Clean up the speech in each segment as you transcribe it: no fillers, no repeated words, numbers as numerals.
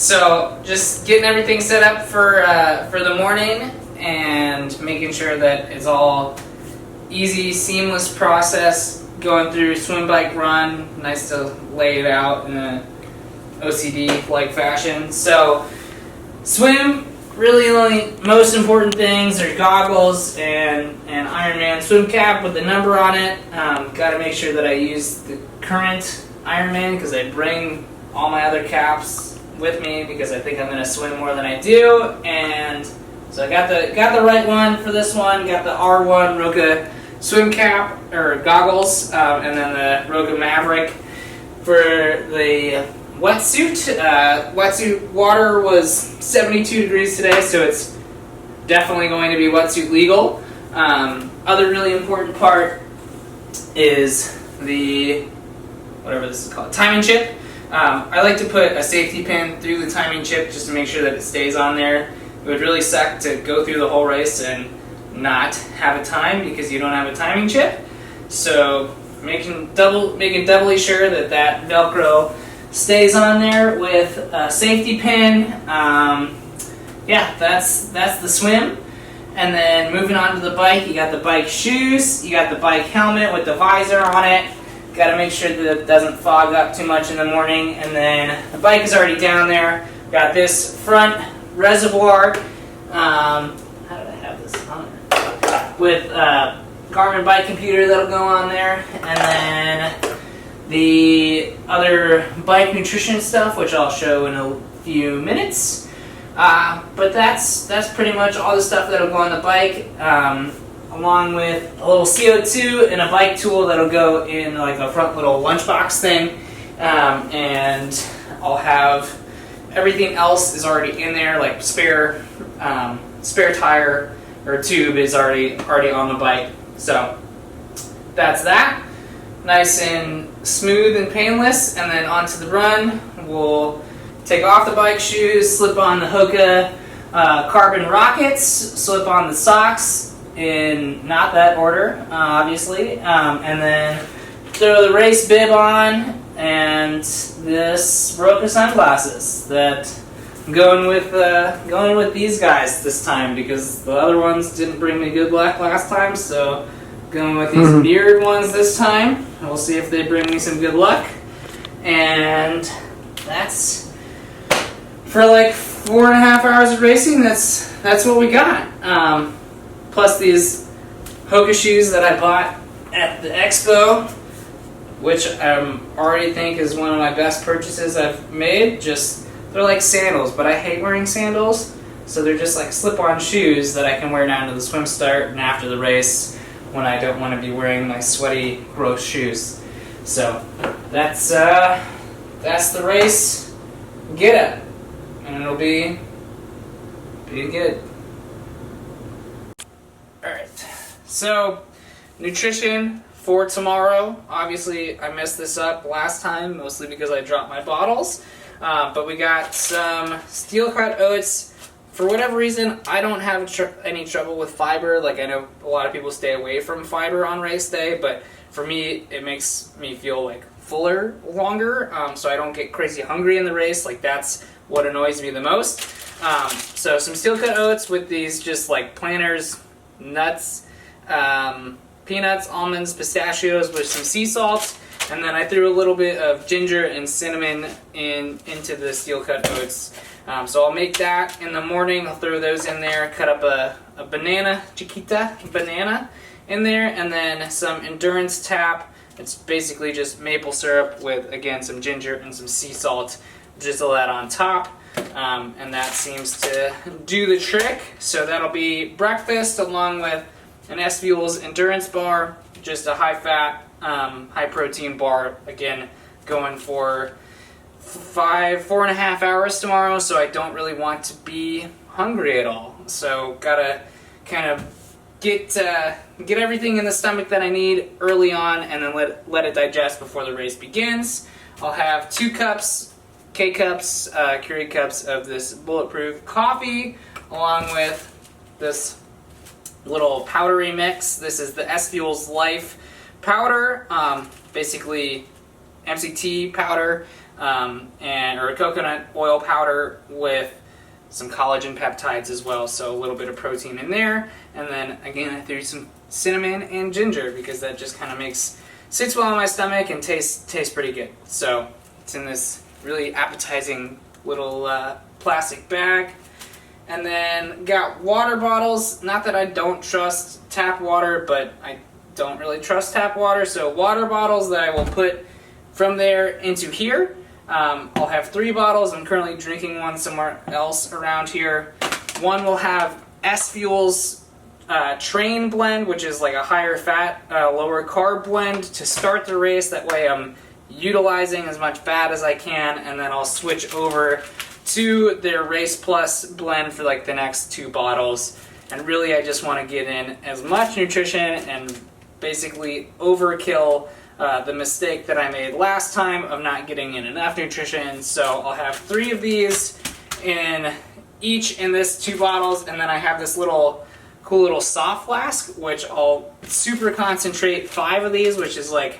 So just getting everything set up for the morning and making sure that it's all easy, seamless process going through swim, bike, run. Nice to lay it out in a OCD-like fashion. So swim, really only most important things are goggles and Ironman swim cap with the number on it. Got to make sure that I use the current Ironman because I bring all my other caps with me because I think I'm going to swim more than I do. And so I got the right one for this one. Got the R1 Roka swim cap or goggles, and then the Roka Maverick for the wetsuit. Wetsuit water was 72 degrees today, so it's definitely going to be wetsuit legal. Other really important part is the, whatever this is called, timing chip. I like to put a safety pin through the timing chip just to make sure that it stays on there. It would really suck to go through the whole race and not have a time because you don't have a timing chip. So making doubly sure that that Velcro stays on there with a safety pin. Yeah, that's the swim. And then moving on to the bike, you got the bike shoes, you got the bike helmet with the visor on it. Got to make sure that it doesn't fog up too much in the morning. And then the bike is already down there. Got this front reservoir. How did I have this on there? With Garmin bike computer that'll go on there. And then the other bike nutrition stuff, which I'll show in a few minutes. But that's pretty much all the stuff that'll go on the bike. Along with a little CO2 and a bike tool that'll go in like a front little lunchbox thing. And I'll have everything else is already in there, like spare tire or tube is already on the bike. So that's that. Nice and smooth and painless. And then onto the run, we'll take off the bike shoes, slip on the Hoka carbon rockets, slip on the socks, in not that order, obviously, and then throw the race bib on and this Roka sunglasses that I'm going with these guys this time because the other ones didn't bring me good luck last time, so going with these mirrored ones this time. We'll see if they bring me some good luck. And that's for like 4.5 hours of racing. That's what we got. Plus these Hoka shoes that I bought at the expo, which I already think is one of my best purchases I've made. They're like sandals, but I hate wearing sandals, so they're just like slip-on shoes that I can wear down to the swim start and after the race when I don't want to be wearing my sweaty, gross shoes. So that's the race get up, and it'll be good. Alright, so nutrition for tomorrow. Obviously, I messed this up last time, mostly because I dropped my bottles. But we got some steel-cut oats. For whatever reason, I don't have any trouble with fiber. Like, I know a lot of people stay away from fiber on race day, but for me, it makes me feel like fuller longer, so I don't get crazy hungry in the race. Like, that's what annoys me the most. So some steel-cut oats with these just like planters, nuts, peanuts, almonds, pistachios with some sea salt, and then I threw a little bit of ginger and cinnamon into the steel-cut oats. So I'll make that in the morning. I'll throw those in there, cut up a banana, chiquita banana in there, and then some Endurance Tap. It's basically just maple syrup with, again, some ginger and some sea salt. Drizzle that on top. And that seems to do the trick. So that'll be breakfast along with an S-Fuels Endurance bar, just a high-fat, high-protein bar, again, going for 4.5 hours tomorrow, so I don't really want to be hungry at all. So gotta kind of get everything in the stomach that I need early on, and then let it digest before the race begins. I'll have 2 cups, K-cups, Keurig cups of this bulletproof coffee, along with this little powdery mix. This is the S-Fuels Life powder, basically MCT powder. or a coconut oil powder with some collagen peptides as well, so a little bit of protein in there. And then again, I threw some cinnamon and ginger because that just kind of sits well in my stomach and tastes pretty good. So it's in this really appetizing little plastic bag. And then got water bottles. Not that I don't trust tap water, but I don't really trust tap water. So water bottles that I will put from there into here. I'll have 3 bottles. I'm currently drinking one somewhere else around here. One will have S Fuels Train blend, which is like a higher fat, lower carb blend to start the race. That way I'm utilizing as much fat as I can, and then I'll switch over to their Race Plus blend for like the next 2 bottles. And really I just want to get in as much nutrition and basically overkill the mistake that I made last time of not getting in enough nutrition. So I'll have 3 of these each in this 2 bottles, and then I have this cool little soft flask, which I'll super concentrate 5 of these, which is like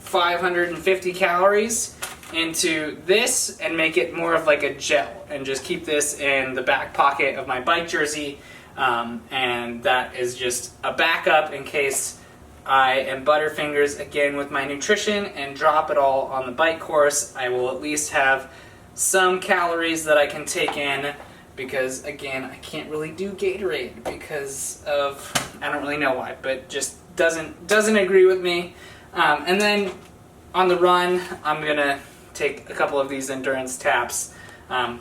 550 calories, into this and make it more of like a gel, and just keep this in the back pocket of my bike jersey, and that is just a backup in case I am butterfingers again with my nutrition and drop it all on the bike course. I will at least have some calories that I can take in, because again, I can't really do Gatorade because of, I don't really know why, but just doesn't agree with me. And then on the run, I'm gonna take a couple of these endurance taps.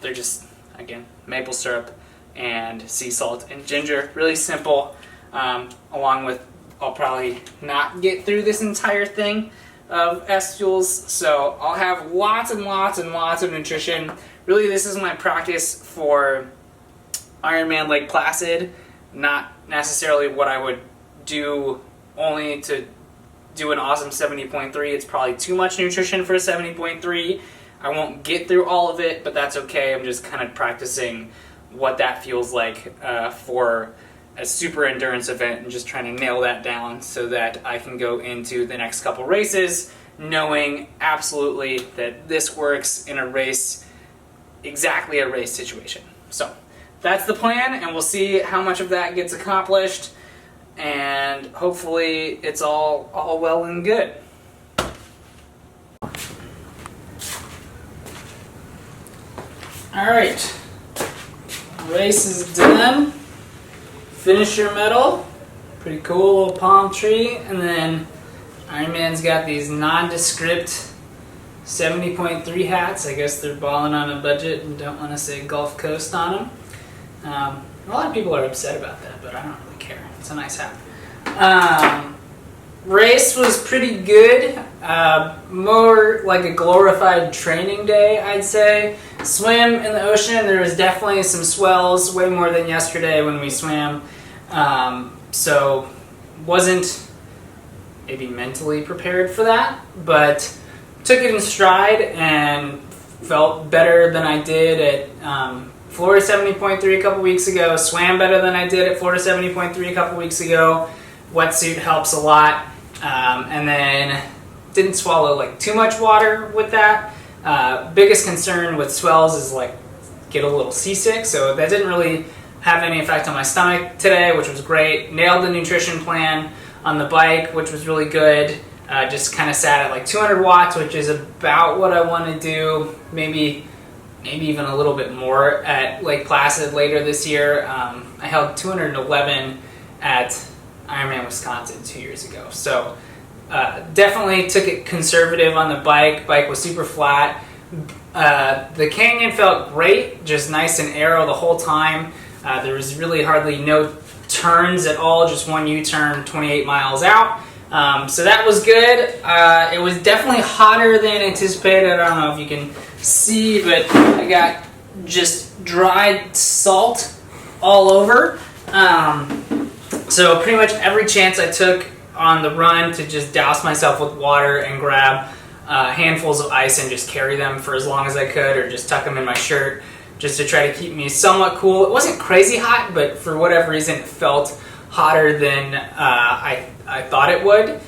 They're just, again, maple syrup and sea salt and ginger. Really simple, along with, I'll probably not get through this entire thing of S Fuels, so I'll have lots and lots and lots of nutrition. Really, this is my practice for Ironman Lake Placid, not necessarily what I would do only to do an awesome 70.3. It's probably too much nutrition for a 70.3. I won't get through all of it, but that's okay. I'm just kind of practicing what that feels like for a super endurance event, and just trying to nail that down so that I can go into the next couple races knowing absolutely that this works in a race, exactly a race situation. So that's the plan, and we'll see how much of that gets accomplished, and hopefully it's all well and good. Alright, race is done. Finish your medal, pretty cool little palm tree, and then Ironman's got these nondescript 70.3 hats. I guess they're balling on a budget and don't want to say Gulf Coast on them. A lot of people are upset about that, but I don't really care. It's a nice hat. Race was pretty good. More like a glorified training day, I'd say. Swim in the ocean, there was definitely some swells, way more than yesterday when we swam. So wasn't maybe mentally prepared for that, but took it in stride and felt better than I did at Florida 70.3 a couple weeks ago. Swam better than I did at Florida 70.3 a couple weeks ago. Wetsuit helps a lot. And then didn't swallow like too much water with that. Biggest concern with swells is like get a little seasick, so that didn't really have any effect on my stomach today, which was great. Nailed the nutrition plan on the bike, which was really good. Just kind of sat at like 200 watts, which is about what I want to do. Maybe even a little bit more at Lake Placid later this year. I held 211 at Ironman Wisconsin 2 years ago. So definitely took it conservative on the bike. Bike was super flat. The canyon felt great, just nice and arrow the whole time. There was really hardly no turns at all, just one U-turn 28 miles out. So that was good. It was definitely hotter than anticipated. I don't know if you can see, but I got just dried salt all over. So pretty much every chance I took on the run to just douse myself with water and grab handfuls of ice and just carry them for as long as I could, or just tuck them in my shirt just to try to keep me somewhat cool. It wasn't crazy hot, but for whatever reason it felt hotter than I thought it would.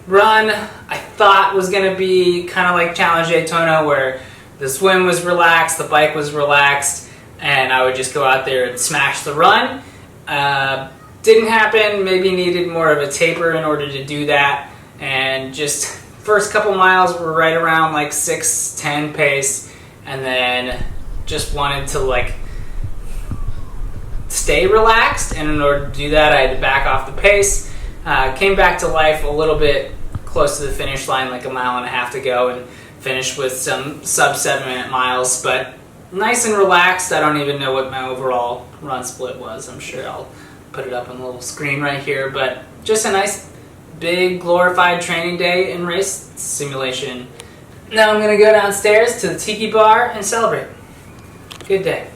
Run, I thought was going to be kind of like Challenge Daytona, where the swim was relaxed, the bike was relaxed, and I would just go out there and smash the run. Didn't happen. Maybe needed more of a taper in order to do that. And just first couple miles were right around like 6:10 pace, and then just wanted to like stay relaxed. And in order to do that, I had to back off the pace. Came back to life a little bit close to the finish line, like a mile and a half to go, and finished with some sub 7-minute miles, but nice and relaxed. I don't even know what my overall run split was. I'm sure I'll put it up on the little screen right here, but just a nice big glorified training day and race simulation. Now I'm going to go downstairs to the tiki bar and celebrate. Good day.